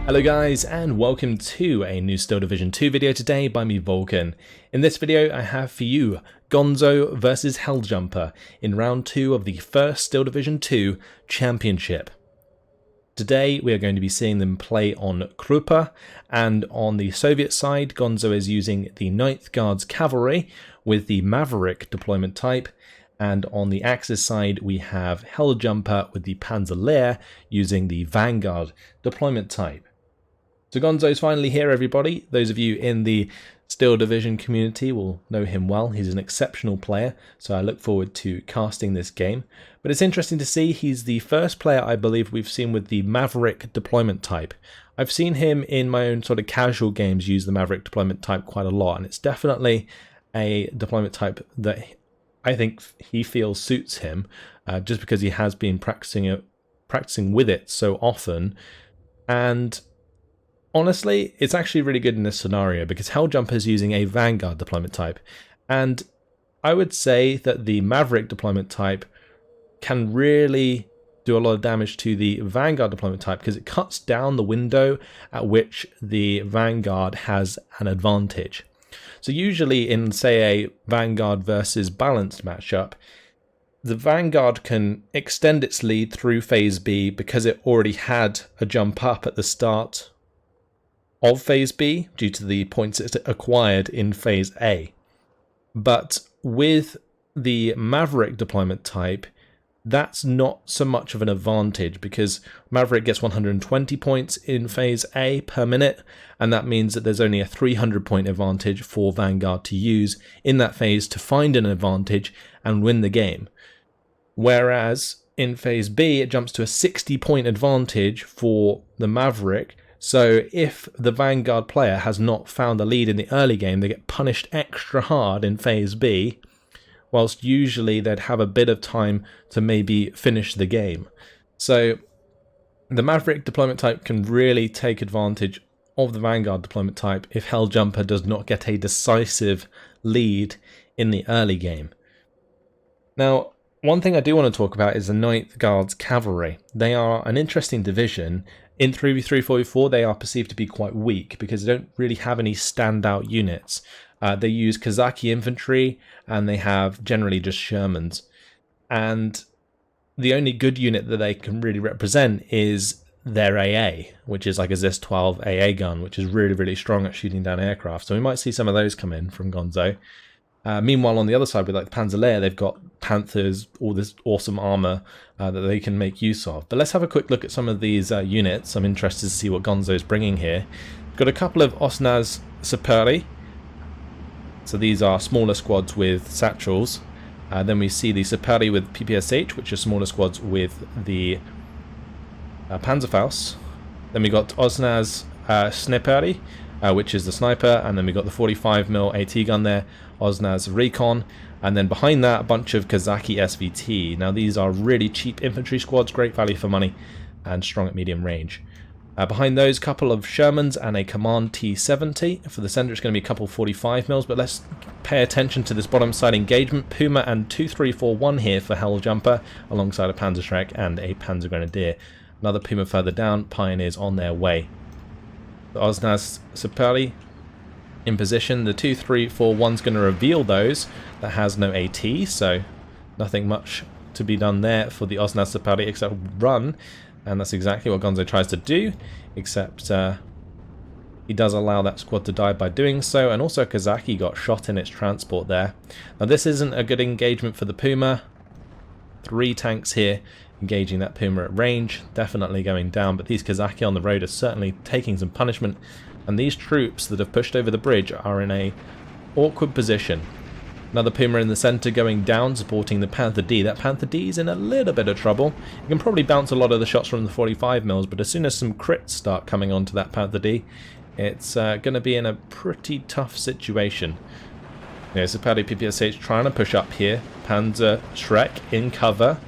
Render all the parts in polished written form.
Hello guys, and welcome to a new Steel Division 2 video today by me, Vulcan. In this video I have for you Gonzo versus Heljumper in round 2 of the first Steel Division 2 Championship. Today we are going to be seeing them play on Krupa, and on the Soviet side Gonzo is using the 9th Guards Cavalry with the Maverick deployment type, and on the Axis side we have Heljumper with the Panzer Lehr using the Vanguard deployment type. So Gonzo's finally here, everybody. Those of you in the Steel Division community will know him well. He's an exceptional player, so I look forward to casting this game. But it's interesting to see he's the first player I believe we've seen with the Maverick deployment type. I've seen him in my own sort of casual games use the Maverick deployment type quite a lot, and it's definitely a deployment type that I think he feels suits him, just because he has been practicing with it so often. And honestly, it's actually really good in this scenario because Heljumper is using a Vanguard deployment type, and I would say that the Maverick deployment type can really do a lot of damage to the Vanguard deployment type because it cuts down the window at which the Vanguard has an advantage. So usually in, say, a Vanguard versus balanced matchup, the Vanguard can extend its lead through Phase B because it already had a jump up at the start of Phase B due to the points it acquired in Phase A. But with the Maverick deployment type, that's not so much of an advantage because Maverick gets 120 points in Phase A per minute, and that means that there's only a 300 point advantage for Vanguard to use in that phase to find an advantage and win the game. Whereas in Phase B, it jumps to a 60 point advantage for the Maverick. So if the Vanguard player has not found a lead in the early game, they get punished extra hard in Phase B, whilst usually they'd have a bit of time to maybe finish the game. So the Maverick deployment type can really take advantage of the Vanguard deployment type if Heljumper does not get a decisive lead in the early game. Now, one thing I do want to talk about is the 9th Guards Cavalry. They are an interesting division. In 3v3 4v4 they are perceived to be quite weak because they don't really have any standout units. They use Kazaki infantry and they have generally just Shermans. And the only good unit that they can really represent is their AA, which is like a ZIS-12 AA gun, which is really, really strong at shooting down aircraft. So we might see some of those come in from Gonzo. Meanwhile, on the other side, with like the Panzer Lehr, they've got Panthers, all this awesome armor that they can make use of. But let's have a quick look at some of these units. I'm interested to see what Gonzo's bringing here. We've got a couple of Osnaz Saperi. So these are smaller squads with satchels. Then we see the Saperi with PPSH, which are smaller squads with the Panzerfaust. Then we got Osnaz Sniperi, which is the sniper, and then we got the 45mm AT gun there, Osnaz Recon, and then behind that a bunch of Kazaki SVT. Now these are really cheap infantry squads, great value for money, and strong at medium range. Behind those, a couple of Shermans and a Command T-70. For the center, it's going to be a couple 45mm, but let's pay attention to this bottom side engagement. Puma and 2341 here for Heljumper, alongside a Panzerschreck and a Panzer Grenadier. Another Puma further down, Pioneers on their way. The Osnaz Saperi in position. The 2341's going to reveal those. That has no AT, so nothing much to be done there for the Osnaz Saperi except run. And that's exactly what Gonzo tries to do, except he does allow that squad to die by doing so, and also Kazaki got shot in its transport there. Now this isn't a good engagement for the Puma. 3 tanks here engaging that Puma at range, definitely going down, but these Kazaki on the road are certainly taking some punishment, and these troops that have pushed over the bridge are in a awkward position. Another Puma in the centre going down, supporting the Panther D. That Panther D is in a little bit of trouble. You can probably bounce a lot of the shots from the 45mm, but as soon as some crits start coming onto that Panther D, it's going to be in a pretty tough situation. Saperi PPSH trying to push up here. Panzer Schreck in cover.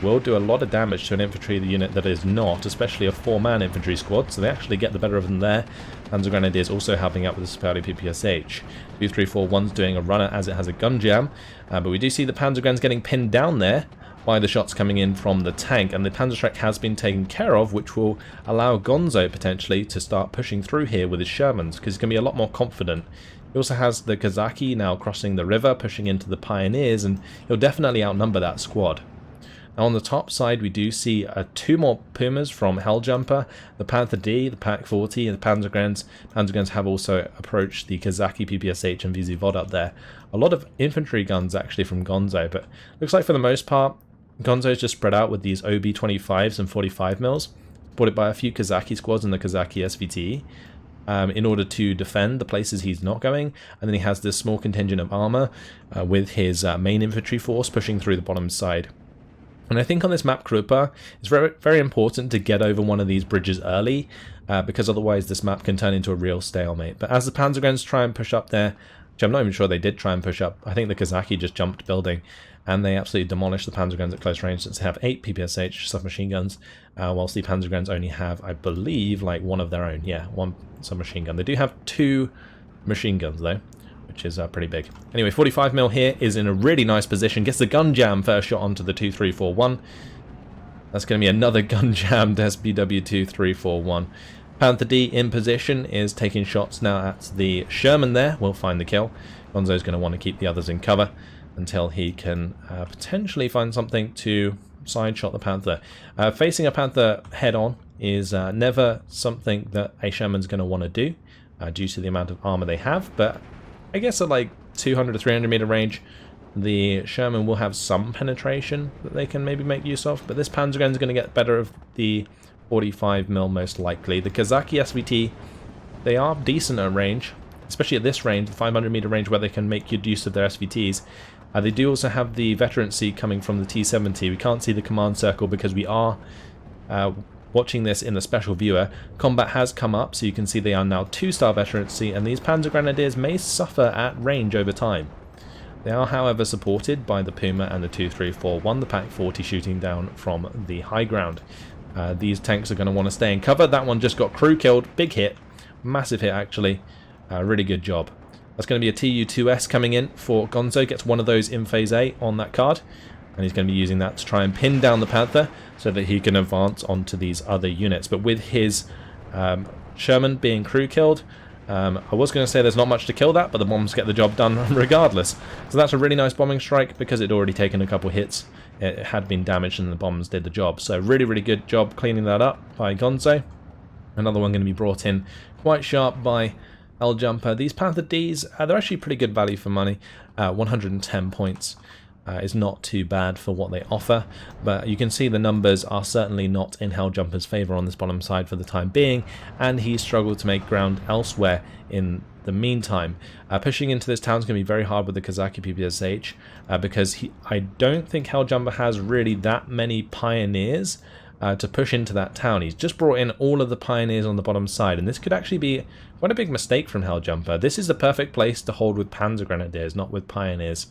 Will do a lot of damage to an infantry unit that is not, especially a 4-man infantry squad, so they actually get the better of them there. Panzer Grenadiers also helping out with the Saperi PPSH. 2341's doing a runner as it has a gun jam, but we do see the Panzer Grens getting pinned down there by the shots coming in from the tank, and the Panzerschreck has been taken care of, which will allow Gonzo potentially to start pushing through here with his Shermans, because he's going to be a lot more confident. He also has the Kazaki now crossing the river, pushing into the Pioneers, and he'll definitely outnumber that squad. Now on the top side we do see 2 more Pumas from Heljumper, the Panther D, the Pak 40, and the Panzergrens. Panzergrens have also approached the Kazaki PPSH and VZ Vod up there. A lot of infantry guns actually from Gonzo, but looks like for the most part Gonzo's just spread out with these OB-25s and 45mm, supported by a few Kazaki squads and the Kazaki SVT, in order to defend the places he's not going, and then he has this small contingent of armor with his main infantry force pushing through the bottom side. And I think on this map, Krupa, it's very, very important to get over one of these bridges early, because otherwise this map can turn into a real stalemate. But as the Panzergrens try and push up there, which I'm not even sure they did try and push up, I think the Kazaki just jumped building, and they absolutely demolished the Panzergrens at close range, since they have 8 PPSH submachine guns, whilst the Panzergrens only have, I believe, like 1 of their own. Yeah, 1 submachine gun. They do have 2 machine guns though, which is pretty big. Anyway, 45mm here is in a really nice position. Gets the gun jam first shot onto the 2341. That's going to be another gun jammed SPW 2341. Panther D in position is taking shots now at the Sherman there. Will find the kill. Gonzo's going to want to keep the others in cover until he can potentially find something to side shot the Panther. Facing a Panther head on is never something that a Sherman's going to want to do due to the amount of armor they have, but I guess at like 200 to 300 meter range the Sherman will have some penetration that they can maybe make use of, but this Panzergun is going to get better of the 45mm most likely. The Kazaki SVT, they are decent at range, especially at this range, the 500 meter range where they can make good use of their SVTs. They do also have the veterancy coming from the T-70. We can't see the command circle because we are watching this in the special viewer. Combat has come up, so you can see they are now 2-star veterancy, and these Panzer Grenadiers may suffer at range over time. They are, however, supported by the Puma and the 2341, the Pak 40 shooting down from the high ground. These tanks are going to want to stay in cover. That one just got crew killed. Big hit. Massive hit, actually. Really good job. That's going to be a TU-2S coming in for Gonzo. Gets one of those in Phase A on that card. And he's going to be using that to try and pin down the Panther so that he can advance onto these other units. But with his Sherman being crew killed, I was going to say there's not much to kill that, but the bombs get the job done regardless. So that's a really nice bombing strike because it had already taken a couple hits. It had been damaged and the bombs did the job. So really, really good job cleaning that up by Gonzo. Another one going to be brought in quite sharp by Heljumper. These Panther Ds, they're actually pretty good value for money. 110 points is not too bad for what they offer, but you can see the numbers are certainly not in Heljumper's favour on this bottom side for the time being, and he struggled to make ground elsewhere in the meantime. Pushing into this town is going to be very hard with the Kazaki PPSH because I don't think Heljumper has really that many pioneers to push into that town. He's just brought in all of the pioneers on the bottom side, and this could actually be quite a big mistake from Heljumper. This is the perfect place to hold with Panzer Grenadiers, not with pioneers.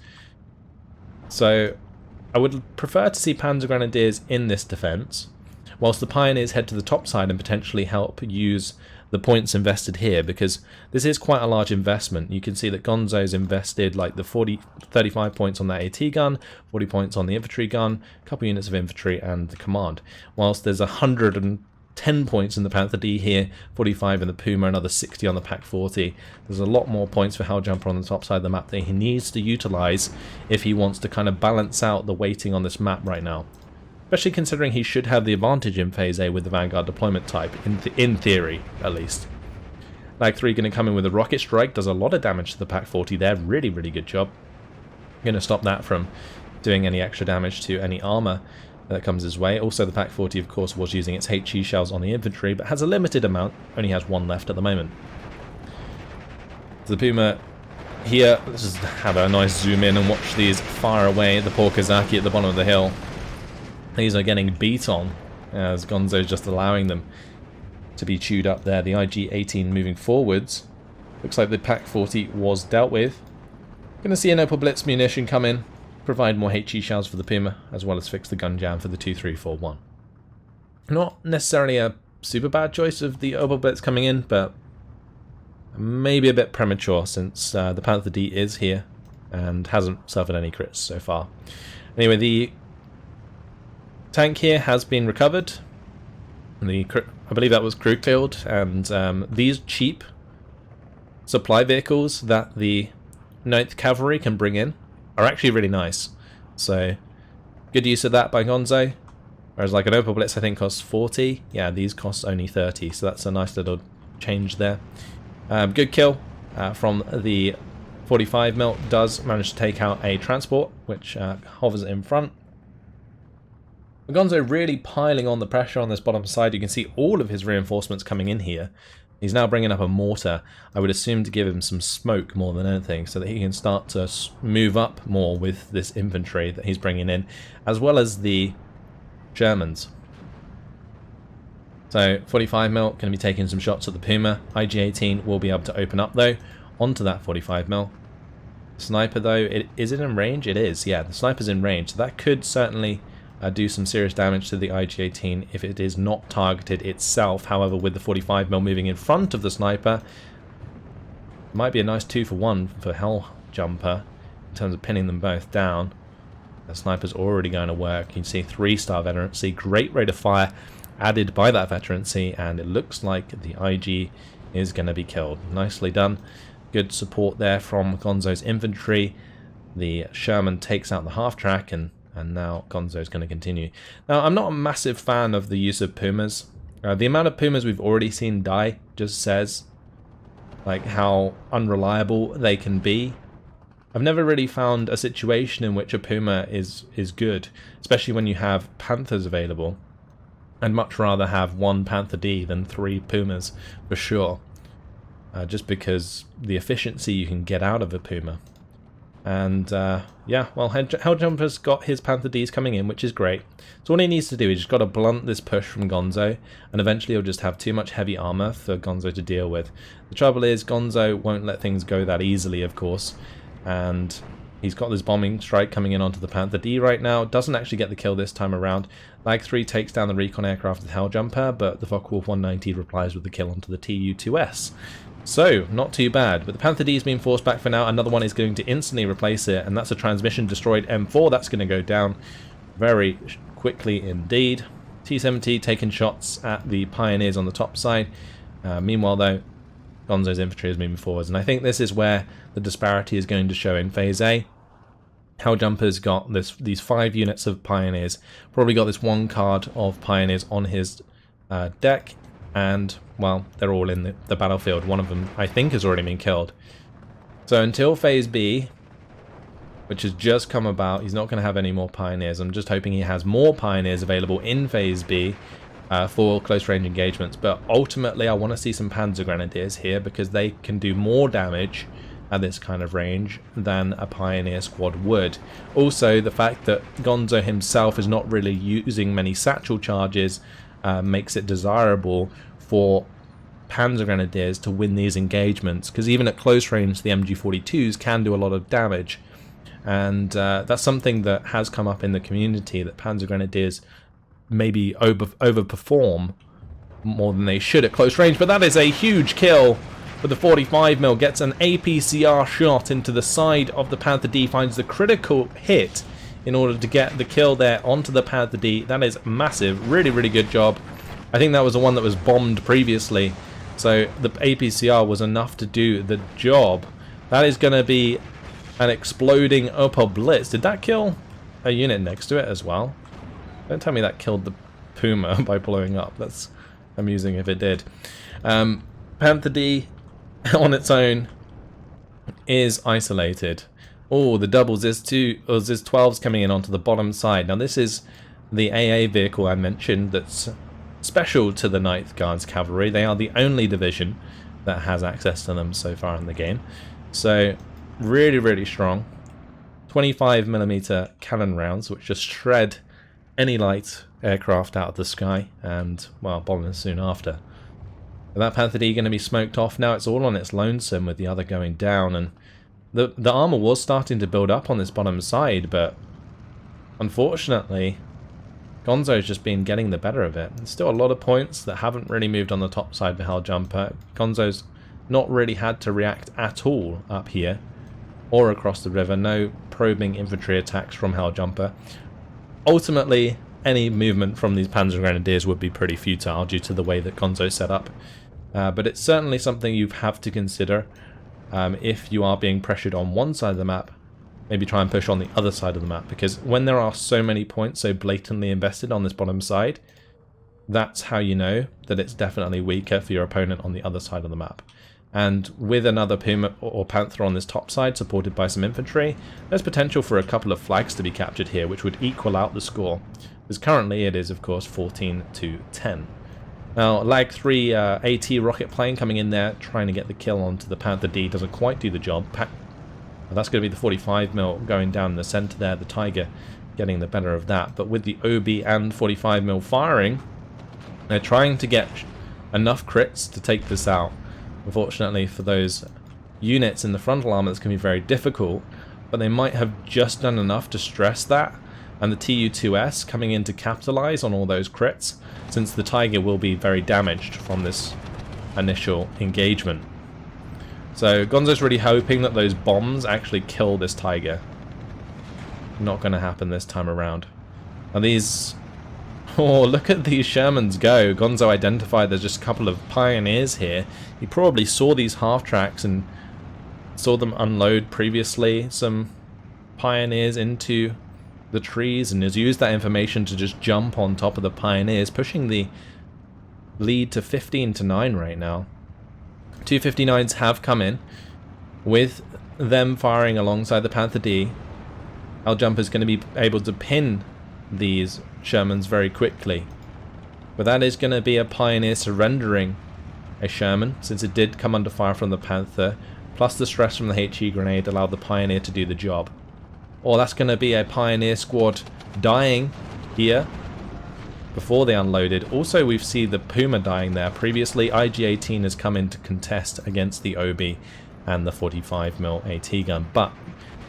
So I would prefer to see Panzer Grenadiers in this defense, whilst the pioneers head to the top side and potentially help use the points invested here, because this is quite a large investment. You can see that Gonzo's invested like the 35 points on that AT gun, 40 points on the infantry gun, a couple units of infantry and the command, whilst there's 110 points in the Panther D here, 45 in the Puma, another 60 on the Pak 40. There's a lot more points for Heljumper on the top side of the map that he needs to utilize if he wants to kind of balance out the weighting on this map right now. Especially considering he should have the advantage in Phase A with the Vanguard deployment type, in theory, at least. Lag 3 going to come in with a rocket strike, does a lot of damage to the Pak 40 there, really, really good job. Going to stop that from doing any extra damage to any armor that comes his way. Also, the Pak 40, of course, was using its HE shells on the infantry, but has a limited amount, only has 1 left at the moment. The Puma here, let's just have a nice zoom in and watch these fire away the poor Kazaki at the bottom of the hill. These are getting beat on, as Gonzo's just allowing them to be chewed up there. The IG-18 moving forwards. Looks like the Pak 40 was dealt with. Going to see an Opel Blitz munition come in, provide more HE shells for the Puma, as well as fix the gun jam for the 2341. Not necessarily a super bad choice of the Opel Blitz coming in, but maybe a bit premature since the Panther D is here and hasn't suffered any crits so far. Anyway, the tank here has been recovered. I believe that was crew killed, and these cheap supply vehicles that the 9th Cavalry can bring in are actually really nice. So good use of that by Gonzo. Whereas like an Opal Blitz I think costs 40. Yeah, these cost only 30, so that's a nice little change there. Good kill from the 45mm. Does manage to take out a transport which hovers in front. Gonzo really piling on the pressure on this bottom side. You can see all of his reinforcements coming in here. He's now bringing up a mortar, I would assume to give him some smoke more than anything, so that he can start to move up more with this infantry that he's bringing in, as well as the Germans. So 45mm going to be taking some shots at the Puma. IG-18 will be able to open up though onto that 45mm. Sniper though, is it in range? It is, yeah, the sniper's in range, so that could certainly do some serious damage to the IG-18 if it is not targeted itself. However, with the 45mm moving in front of the sniper, it might be a nice 2-for-1 for Heljumper in terms of pinning them both down. The sniper's already going to work. You can see 3-star veterancy, great rate of fire added by that veterancy, and it looks like the IG is going to be killed. Nicely done. Good support there from Gonzo's infantry. The Sherman takes out the half-track, and now Gonzo's going to continue. Now, I'm not a massive fan of the use of Pumas. The amount of Pumas we've already seen die just says like how unreliable they can be. I've never really found a situation in which a Puma is good, especially when you have Panthers available. I'd much rather have 1 Panther D than 3 Pumas, for sure. Just because the efficiency you can get out of a Puma. And yeah, well, Heljumper's got his Panther Ds coming in, which is great. So all he needs to do is just got to blunt this push from Gonzo, and eventually he'll just have too much heavy armor for Gonzo to deal with. The trouble is, Gonzo won't let things go that easily, of course, and he's got this bombing strike coming in onto the Panther D right now. Doesn't actually get the kill this time around. Lag 3 takes down the recon aircraft with Heljumper, but the Focke-Wulf 190 replies with the kill onto the Tu-2S. So, not too bad, but the Panther D is being forced back for now. Another one is going to instantly replace it, and that's a transmission destroyed M4. That's going to go down very quickly indeed. T-70 taking shots at the Pioneers on the top side. Meanwhile, though, Gonzo's infantry is moving forwards, and I think this is where the disparity is going to show in Phase A. Heljumper's got these 5 units of Pioneers, probably got this 1 card of Pioneers on his deck, and, well, they're all in the battlefield. One of them, I think, has already been killed. So until Phase B, which has just come about, he's not going to have any more Pioneers. I'm just hoping he has more Pioneers available in Phase B for close-range engagements. But ultimately, I want to see some Panzer Grenadiers here, because they can do more damage at this kind of range than a Pioneer squad would. Also, the fact that Gonzo himself is not really using many satchel charges makes it desirable for Panzer Grenadiers to win these engagements, because even at close range the MG42s can do a lot of damage, and that's something that has come up in the community, that Panzer Grenadiers maybe overperform more than they should at close range. But that is a huge kill with the 45mm, gets an APCR shot into the side of the Panther D, finds the critical hit in order to get the kill there onto the Panther D. That is massive. Really, really good job. I think that was the one that was bombed previously, so the APCR was enough to do the job. That is going to be an exploding Opel Blitz. Did that kill a unit next to it as well? Don't tell me that killed the Puma by blowing up. That's amusing if it did. Panther D on its own is isolated. Oh, the double Ziz-12's coming in onto the bottom side. Now this is the AA vehicle I mentioned that's special to the 9th Guards Cavalry. They are the only division that has access to them so far in the game. So really, really strong. 25mm cannon rounds, which just shred any light aircraft out of the sky, and, well, bombers soon after. But that Panther D going to be smoked off. Now it's all on its lonesome with the other going down, and the armor was starting to build up on this bottom side, but unfortunately Gonzo's just been getting the better of it. There's still a lot of points that haven't really moved on the top side for Heljumper. Gonzo's not really had to react at all up here or across the river. No probing infantry attacks from Heljumper. Ultimately, any movement from these Panzer Grenadiers would be pretty futile due to the way that Gonzo's set up. But it's certainly something you have to consider if you are being pressured on one side of the map. Maybe try and push on the other side of the map, because when there are so many points so blatantly invested on this bottom side, that's how you know that it's definitely weaker for your opponent on the other side of the map. And with another Puma or Panther on this top side, supported by some infantry, there's potential for a couple of flags to be captured here, which would equal out the score. Because currently it is, of course, 14-10. Now, Lag 3 AT rocket plane coming in there, trying to get the kill onto the Panther D, doesn't quite do the job. That's going to be the 45mm going down in the center there, the Tiger getting the better of that. But with the OB and 45mm firing, they're trying to get enough crits to take this out. Unfortunately for those units in the frontal armor, that's going to be very difficult, but they might have just done enough to stress that, and the TU-2S coming in to capitalize on all those crits, since the Tiger will be very damaged from this initial engagement. So Gonzo's really hoping that those bombs actually kill this Tiger. Not going to happen this time around. Now these... Oh, look at these Shermans go. Gonzo identified there's just a couple of Pioneers here. He probably saw these half-tracks and saw them unload previously some Pioneers into the trees, and has used that information to just jump on top of the Pioneers, pushing the lead to 15-9 right now. 259s have come in, with them firing alongside the Panther D. Heljumper's going to be able to pin these Shermans very quickly. But that is going to be a Pioneer surrendering a Sherman, since it did come under fire from the Panther, plus the stress from the HE grenade allowed the Pioneer to do the job. Or that's going to be a Pioneer squad dying here before they unloaded. Also, we've seen the Puma dying there. Previously, IG-18 has come in to contest against the OB and the 45mm AT gun. But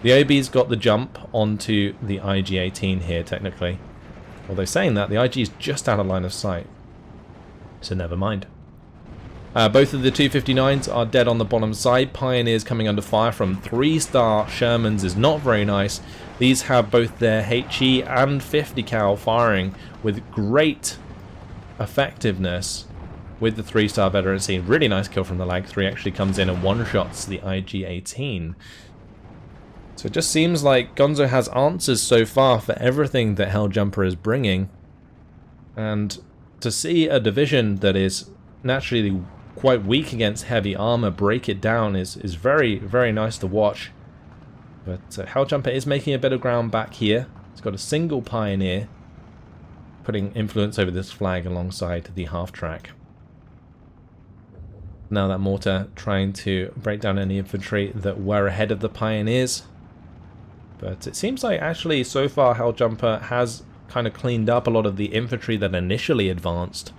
the OB's got the jump onto the IG-18 here, technically. Although saying that, the IG is just out of line of sight. So never mind. Both of the 259s are dead on the bottom side. Pioneers coming under fire from 3-star Shermans is not very nice. These have both their HE and 50 cal firing with great effectiveness with the 3-star veterancy. Really nice kill from the Lag 3, actually comes in and one-shots the IG-18. So it just seems like Gonzo has answers so far for everything that Heljumper is bringing. And to see a division that is naturally quite weak against heavy armor break it down is very, very nice to watch. But Heljumper is making a bit of ground back here. It's got a single Pioneer putting influence over this flag alongside the half-track. Now that mortar trying to break down any infantry that were ahead of the Pioneers. But it seems like actually so far Heljumper has kind of cleaned up a lot of the infantry that initially advanced.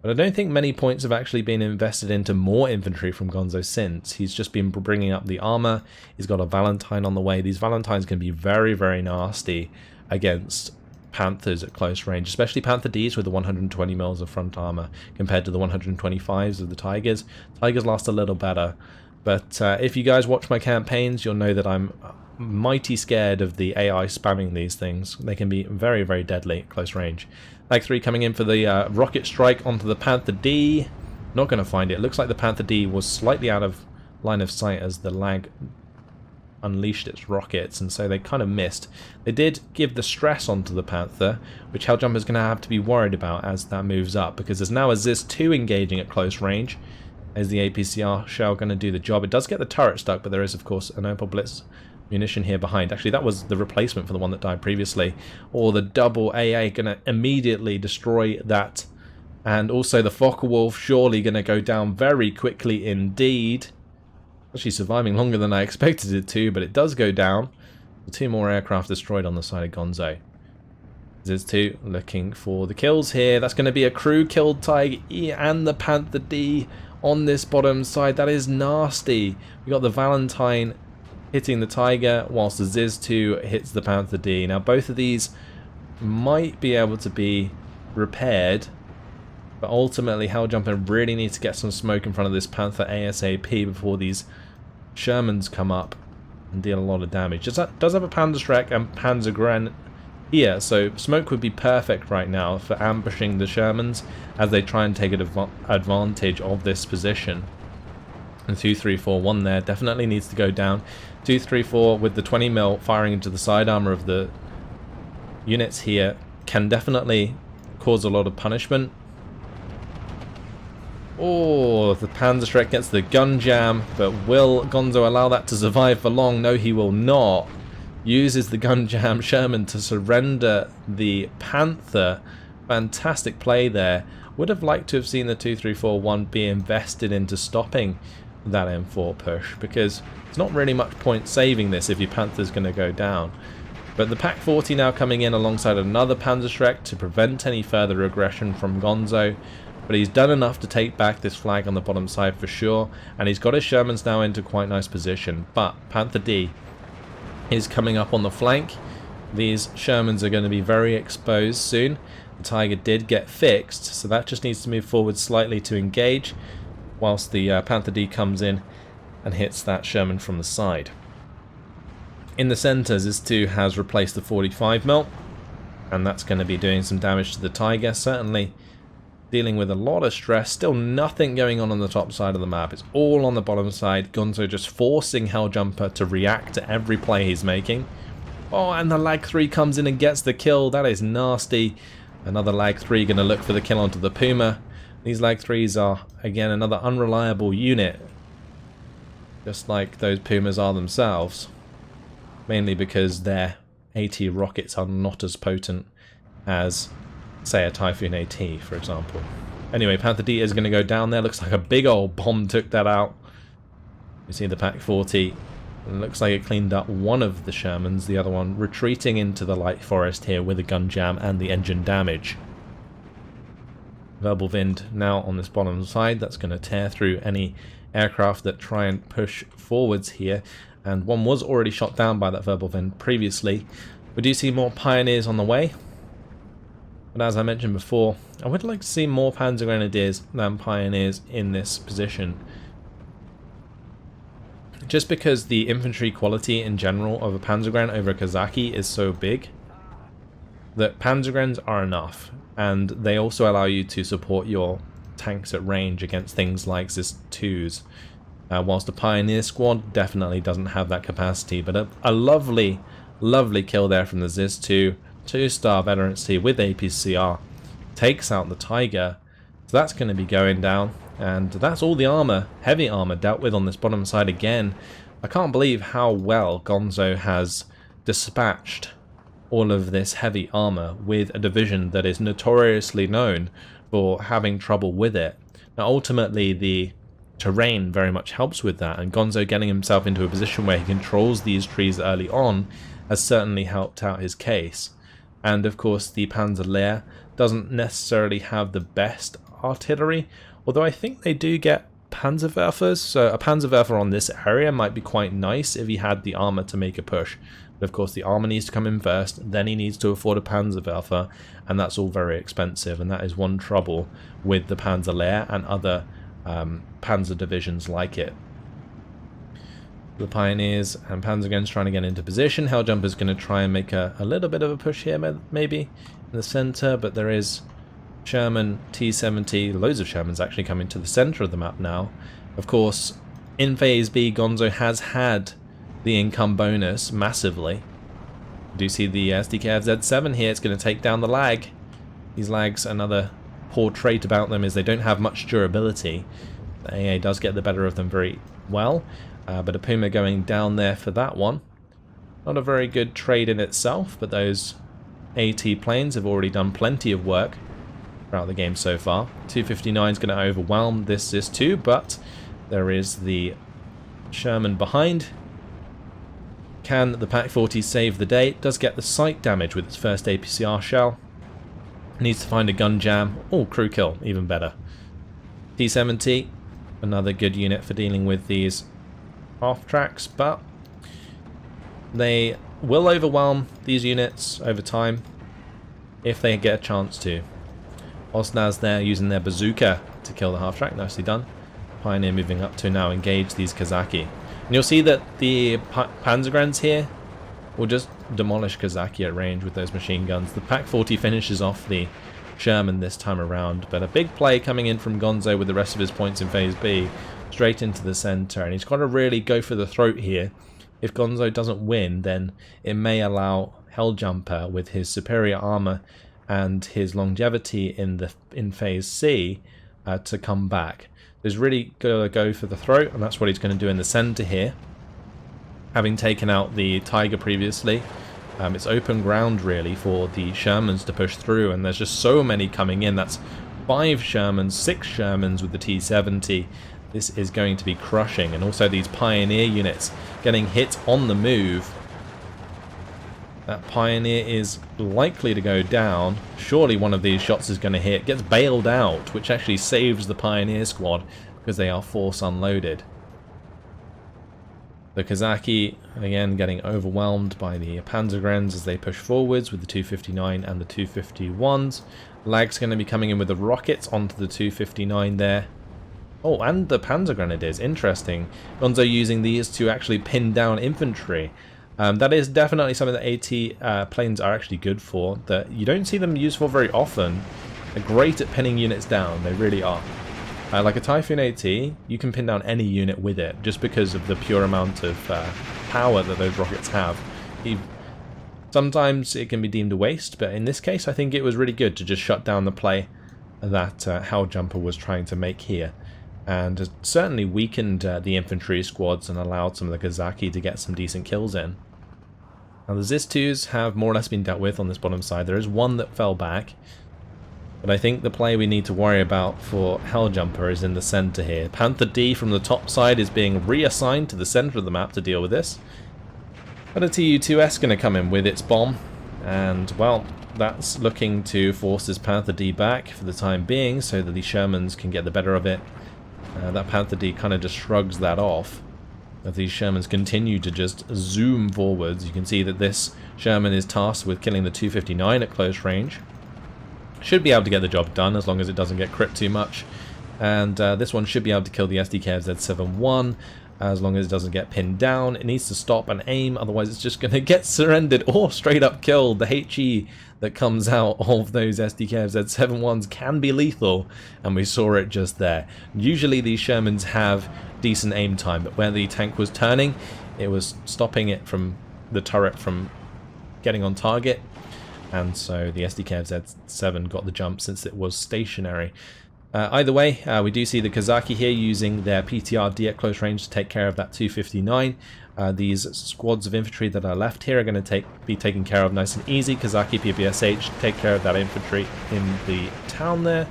But I don't think many points have actually been invested into more infantry from Gonzo since. He's just been bringing up the armor. He's got a Valentine on the way. These Valentines can be very, very nasty against Panthers at close range, especially Panther Ds with the 120 mils of front armor compared to the 125s of the Tigers. Tigers last a little better. But if you guys watch my campaigns, you'll know that I'm mighty scared of the AI spamming these things. They can be very, very deadly at close range. Lag 3 coming in for the rocket strike onto the Panther D. Not going to find it. It looks like the Panther D was slightly out of line of sight as the Lag unleashed its rockets, and so they kind of missed. They did give the stress onto the Panther, which Heljumper is going to have to be worried about as that moves up, because there's now a ZIS-2 engaging at close range. Is the APCR shell going to do the job? It does get the turret stuck, but there is, of course, an Opal Blitz munition here behind. Actually, that was the replacement for the one that died previously. Or the double AA going to immediately destroy that. And also the Focke-Wulf surely going to go down very quickly indeed. Actually surviving longer than I expected it to, but it does go down. The 2 more aircraft destroyed on the side of Gonzo. ZIS-2 looking for the kills here. That's going to be a crew killed Tiger E and the Panther D on this bottom side. That is nasty. We got the Valentine hitting the Tiger whilst the ZIS-2 hits the Panther D. Now both of these might be able to be repaired, but ultimately Heljumper really needs to get some smoke in front of this Panther ASAP before these Shermans come up and deal a lot of damage. Does have a Panzer Strike and Panzer here, so smoke would be perfect right now for ambushing the Shermans as they try and take advantage of this position. And 2-3-4-1 there definitely needs to go down. 2-3-4 with the 20mm firing into the side armor of the units here can definitely cause a lot of punishment. Oh, the Panzer gets the gun jam, but will Gonzo allow that to survive for long? No, he will not. Uses the gun jam Sherman to surrender the Panther. Fantastic play there. Would have liked to have seen the 2-3-4-1 be invested into stopping that M4 push, because it's not really much point saving this if your Panther's going to go down. But the Pak 40 now coming in alongside another Panzer to prevent any further aggression from Gonzo. But he's done enough to take back this flag on the bottom side for sure, and he's got his Shermans now into quite nice position. But Panther D is coming up on the flank. These Shermans are going to be very exposed soon. The Tiger did get fixed, so that just needs to move forward slightly to engage, whilst the Panther D comes in and hits that Sherman from the side. In the centre, Zis-2 has replaced the 45mm, and that's going to be doing some damage to the Tiger, certainly dealing with a lot of stress. Still nothing going on the top side of the map. It's all on the bottom side. Gonzo just forcing Heljumper to react to every play he's making. Oh, and the Lag 3 comes in and gets the kill. That is nasty. Another Lag 3 going to look for the kill onto the Puma. These Lag 3s are, again, another unreliable unit, just like those Pumas are themselves. Mainly because their AT rockets are not as potent as, say, a Typhoon AT, for example. Anyway, Panther D is going to go down there. Looks like a big old bomb took that out. You see the Pak 40. It looks like it cleaned up one of the Shermans, the other one retreating into the light forest here with a gun jam and the engine damage. Verbal Wind now on this bottom side. That's going to tear through any aircraft that try and push forwards here. And one was already shot down by that Verbal Wind previously. We do see more Pioneers on the way. But as I mentioned before, I would like to see more Panzer Grenadiers than Pioneers in this position. Just because the infantry quality in general of a Panzergren over a Kazaki is so big, that Panzergrens are enough. And they also allow you to support your tanks at range against things like Zis-2s. Whilst a Pioneer squad definitely doesn't have that capacity. But a lovely, lovely kill there from the Zis-2. 2-star veterancy with APCR. Takes out the Tiger. So that's going to be going down. And that's all the armor, heavy armor, dealt with on this bottom side again. I can't believe how well Gonzo has dispatched all of this heavy armor with a division that is notoriously known for having trouble with it. Now ultimately the terrain very much helps with that, and Gonzo getting himself into a position where he controls these trees early on has certainly helped out his case. And of course the Panzer Lehr doesn't necessarily have the best artillery, although I think they do get Panzerwerfers, so a Panzerwerfer on this area might be quite nice if he had the armor to make a push. But of course the armor needs to come in first, then he needs to afford a Panzerwerfer, and that's all very expensive, and that is one trouble with the Panzer Lehr and other Panzer divisions like it. The Pioneers and Panzergrens trying to get into position. Heljumper's going to try and make a little bit of a push here maybe in the center, but there is Sherman, T-70, loads of Shermans actually coming to the center of the map now. Of course, in Phase B, Gonzo has had the income bonus massively. You do see the SDKF Z7 here. It's going to take down the Lag. These Lags, another poor trait about them is they don't have much durability. The AA does get the better of them very well, but a Puma going down there for that one. Not a very good trade in itself, but those AT planes have already done plenty of work throughout the game so far. 259 is going to overwhelm this too, but there is the Sherman behind. Can the Pak 40 save the day? It does get the sight damage with its first APCR shell. Needs to find a gun jam. Oh, crew kill, even better. T-70, another good unit for dealing with these half tracks, but they will overwhelm these units over time if they get a chance to. Osnaz there using their bazooka to kill the half track, nicely done. Pioneer moving up to now engage these Kazaki. And you'll see that the Panzergrens here will just demolish Kazaki at range with those machine guns. The Pak 40 finishes off the Sherman this time around, but a big play coming in from Gonzo with the rest of his points in Phase B, straight into the center, and he's got to really go for the throat here. If Gonzo doesn't win, then it may allow Heljumper, with his superior armor and his longevity in Phase C, to come back. He's really going to go for the throat, and that's what he's going to do in the center here. Having taken out the Tiger previously, it's open ground really for the Shermans to push through, and there's just so many coming in. That's 5 Shermans, 6 Shermans with the T-70. This is going to be crushing, and also these Pioneer units getting hit on the move. That Pioneer is likely to go down. Surely one of these shots is going to hit. Gets bailed out, which actually saves the Pioneer squad because they are force unloaded. The Kazaki, again, getting overwhelmed by the Panzergrens as they push forwards with the 259 and the 251s. Lag's going to be coming in with the rockets onto the 259 there. Oh, and the Panzer Grenadiers. Interesting. Gonzo using these to actually pin down infantry. That is definitely something that AT planes are actually good for. That you don't see them used for very often. They're great at pinning units down. They really are. Like a Typhoon AT, you can pin down any unit with it, just because of the pure amount of power that those rockets have. Sometimes it can be deemed a waste, but in this case I think it was really good to just shut down the play that Heljumper was trying to make here. And it certainly weakened the infantry squads and allowed some of the Kazaki to get some decent kills in. Now the Zis-2s have more or less been dealt with on this bottom side. There is one that fell back. But I think the play we need to worry about for Heljumper is in the center here. Panther D from the top side is being reassigned to the center of the map to deal with this. But a Tu-2S going to come in with its bomb. And, well, that's looking to force this Panther D back for the time being so that the Shermans can get the better of it. That Panther D kind of just shrugs that off. As these Shermans continue to just zoom forwards, you can see that this Sherman is tasked with killing the 259 at close range. Should be able to get the job done as long as it doesn't get cripped too much. And this one should be able to kill the SDKFZ-71 as long as it doesn't get pinned down. It needs to stop and aim, otherwise it's just going to get surrendered or straight up killed. The HE that comes out of those SDKFZ-71s can be lethal, and we saw it just there. Usually these Shermans have decent aim time, but where the tank was turning, it was stopping it from the turret from getting on target. And so the SDKFZ-7 got the jump since it was stationary. Either way, we do see the Kazaki here using their PTRD at close range to take care of that 259. These squads of infantry that are left here are going to be taken care of nice and easy. Kazaki PPSH take care of that infantry in the town there,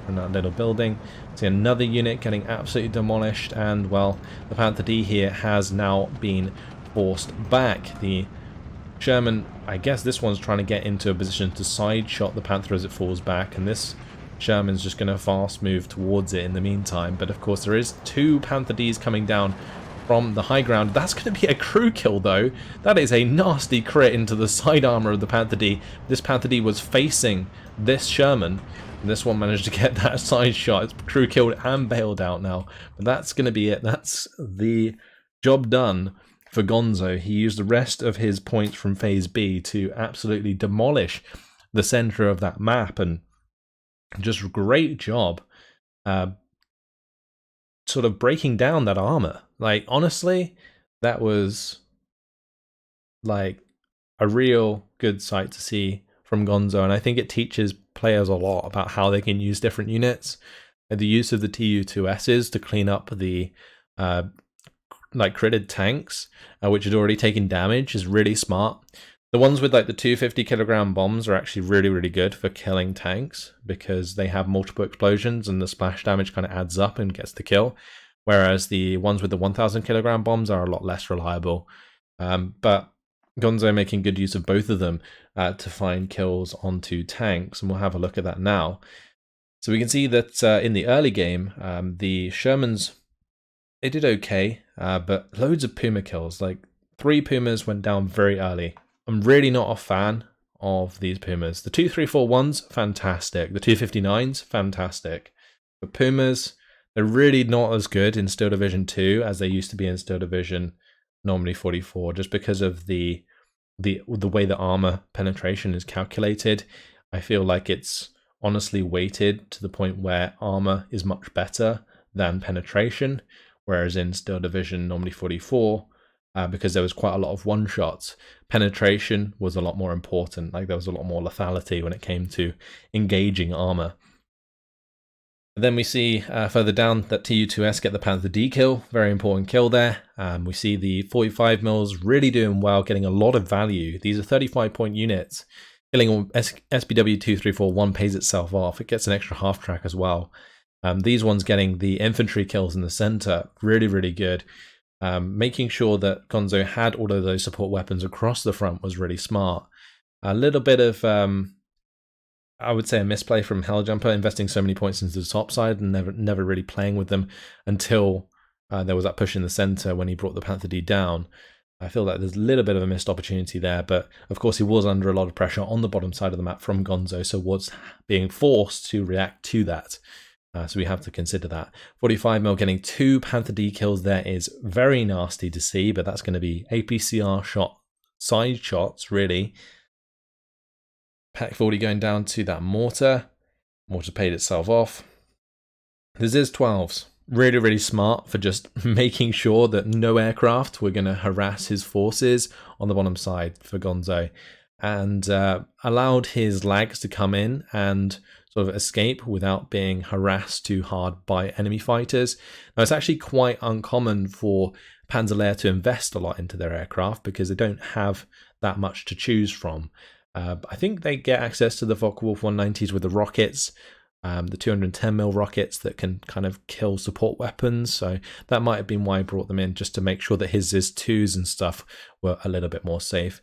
in that little building. See another unit getting absolutely demolished, and well, the Panther D here has now been forced back. The Sherman, I guess this one's trying to get into a position to side shot the Panther as it falls back, and this Sherman's just going to fast move towards it in the meantime. But of course there is 2 Panther Ds coming down from the high ground. That's going to be a crew kill though. That is a nasty crit into the side armor of the Panther D. This Panther D was facing this Sherman, and this one managed to get that side shot. It's crew killed and bailed out now. But that's going to be it. That's the job done for Gonzo. He used the rest of his points from Phase B to absolutely demolish the center of that map, and just a great job sort of breaking down that armor. Like, honestly, that was like a real good sight to see from Gonzo, and I think it teaches players a lot about how they can use different units. The use of the Tu-2Ss to clean up the like critted tanks, which had already taken damage, is really smart. The ones with like the 250 kilogram bombs are actually really good for killing tanks because they have multiple explosions and the splash damage kind of adds up and gets the kill, whereas the ones with the 1000 kilogram bombs are a lot less reliable. But Gonzo making good use of both of them to find kills onto tanks, and we'll have a look at that now. So we can see that in the early game, the Shermans, they did okay, but loads of Puma kills. Like 3 Pumas went down very early. I'm really not a fan of these Pumas. The 234-1s, fantastic. The 259s, fantastic. But Pumas, they're really not as good in Steel Division 2 as they used to be in Steel Division normally 44, just because of the the way the armor penetration is calculated, I feel like it's honestly weighted to the point where armor is much better than penetration, whereas in Steel Division normally 44, because there was quite a lot of one-shots, penetration was a lot more important. Like there was a lot more lethality when it came to engaging armor. Then we see further down that Tu-2S get the Panzer D kill, very important kill there. We see the 45 mils really doing well, getting a lot of value. These are 35-point units. Killing SPW 2341 pays itself off. It gets an extra half track as well. These ones getting the infantry kills in the center, really, really good. Making sure that Gonzo had all of those support weapons across the front was really smart. A little bit of, I would say, a misplay from Heljumper, investing so many points into the top side and never really playing with them until there was that push in the center when he brought the Panther D down. I feel like there's a little bit of a missed opportunity there, but of course he was under a lot of pressure on the bottom side of the map from Gonzo, so was being forced to react to that. So we have to consider that. 45mm getting 2 Panther D kills there is very nasty to see, but that's going to be APCR shot, side shots, really. Pack 40 going down to that mortar. Mortar paid itself off. This is 12s. Really, really smart for just making sure that no aircraft were going to harass his forces on the bottom side for Gonzo, and allowed his lags to come in and sort of escape without being harassed too hard by enemy fighters. Now, it's actually quite uncommon for Panzer Lehr to invest a lot into their aircraft because they don't have that much to choose from. I think they get access to the Focke-Wulf 190s with the rockets, the 210mm rockets that can kind of kill support weapons, so that might have been why I brought them in, just to make sure that his IS-2s and stuff were a little bit more safe.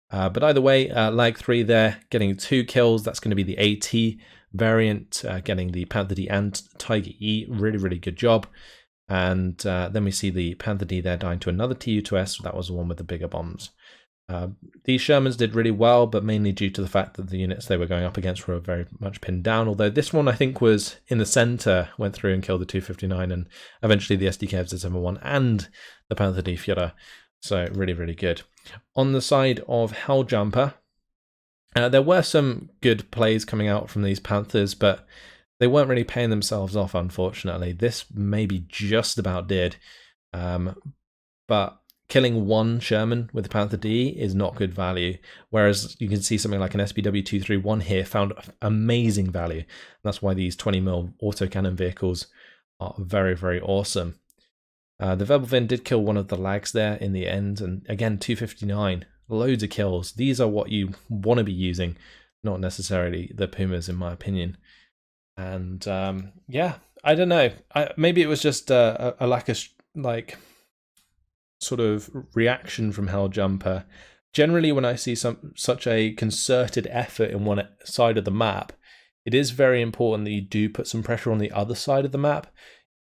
But either way, Lag 3 there, getting 2 kills. That's going to be the AT variant, getting the Panther D and Tiger E. Really, really good job. And then we see the Panther D there dying to another Tu-2S. That was the one with the bigger bombs. These Shermans did really well, but mainly due to the fact that the units they were going up against were very much pinned down, although this one I think was in the center, went through and killed the 259 and eventually the SDK Z71 and the Panther D Führer. So really, really good. On the side of Heljumper, there were some good plays coming out from these Panthers, but they weren't really paying themselves off, unfortunately. This maybe just about did, but killing one Sherman with the Panther D is not good value, whereas you can see something like an SPW 231 here found amazing value. And that's why these 20mm autocannon vehicles are very, very awesome. The Verbelwind did kill one of the lags there in the end, and again 259, loads of kills. These are what you want to be using, not necessarily the Pumas in my opinion. And yeah, I don't know, maybe it was just a lack of like sort of reaction from Heljumper. Generally, when I see such a concerted effort in one side of the map, it is very important that you do put some pressure on the other side of the map,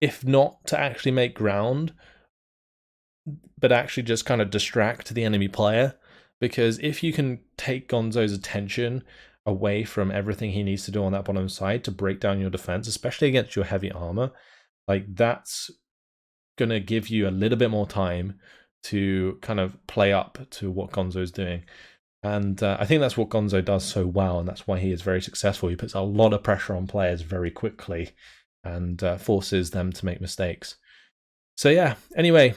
if not to actually make ground, but actually just kind of distract the enemy player. Because if you can take Gonzo's attention away from everything he needs to do on that bottom side to break down your defense, especially against your heavy armor, like that's going to give you a little bit more time to kind of play up to what Gonzo's doing. And I think that's what Gonzo does so well, and that's why he is very successful. He puts a lot of pressure on players very quickly and forces them to make mistakes. So yeah, anyway,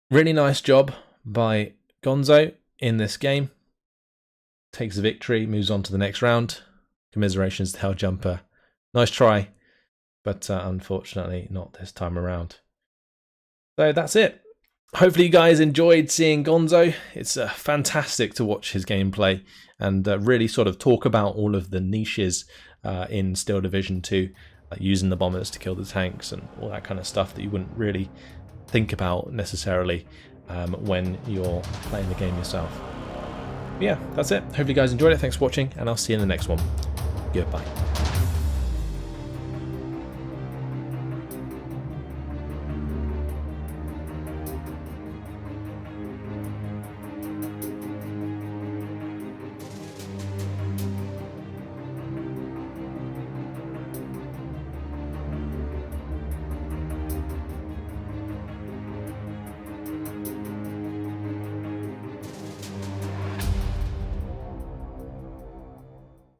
really nice job by Gonzo in this game. Takes the victory, moves on to the next round. Commiserations to Heljumper. Nice try, but unfortunately not this time around. So that's it. Hopefully you guys enjoyed seeing Gonzo. It's fantastic to watch his gameplay and really sort of talk about all of the niches in Steel Division 2, like using the bombers to kill the tanks and all that kind of stuff that you wouldn't really think about necessarily when you're playing the game yourself. But yeah, that's it. Hopefully you guys enjoyed it. Thanks for watching, and I'll see you in the next one. Goodbye.